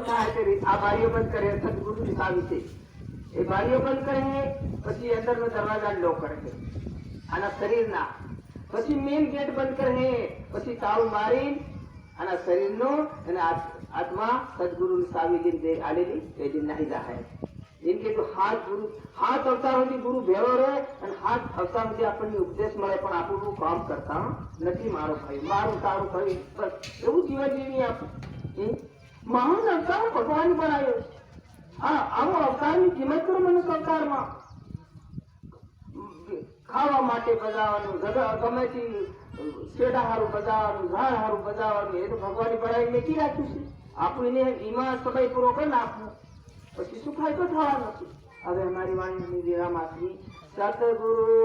આ બારીઓ બંધ કરે સદગુરુ સાવી છે એ બારીઓ બંધ કરે પછી અંદરનો દરવાજા લોક કરે આના શરીરના પછી મેઇન ગેટ બંધ કરે પછી તાળું મારી આના શરીરનો અને આત્મા સદગુરુ સાવી દિન આલેલી એ દિન નહીં જાય इनके तो हाथ अवतार गुरु भेड़ो रहे और हाथ अवतार अपन उपदेश મળે પણ આપણું કામ કરતા નથી મારો ભાઈ મારું તારું ભાઈ બસ એવું જીવન જીવી આપ મહાન અવતાર ભગવાન બનાવ્યો હા આવો અવતારની કિંમત કરો મને અવતારમાં ખાવા માટે બજાવવાનું ગમે તે શેડા હારું બજાવવાનું ઝાડ હારું બજાવવાનું એ તો ભગવાન બનાવી મેકી રાખ્યું છે આપણને ઈમાં સબાઈ પૂરો કરી નાખવું પછી શું ફાયદો થવા નથી હવે અમારી વાણીની વિરામ આપી સતગુરુ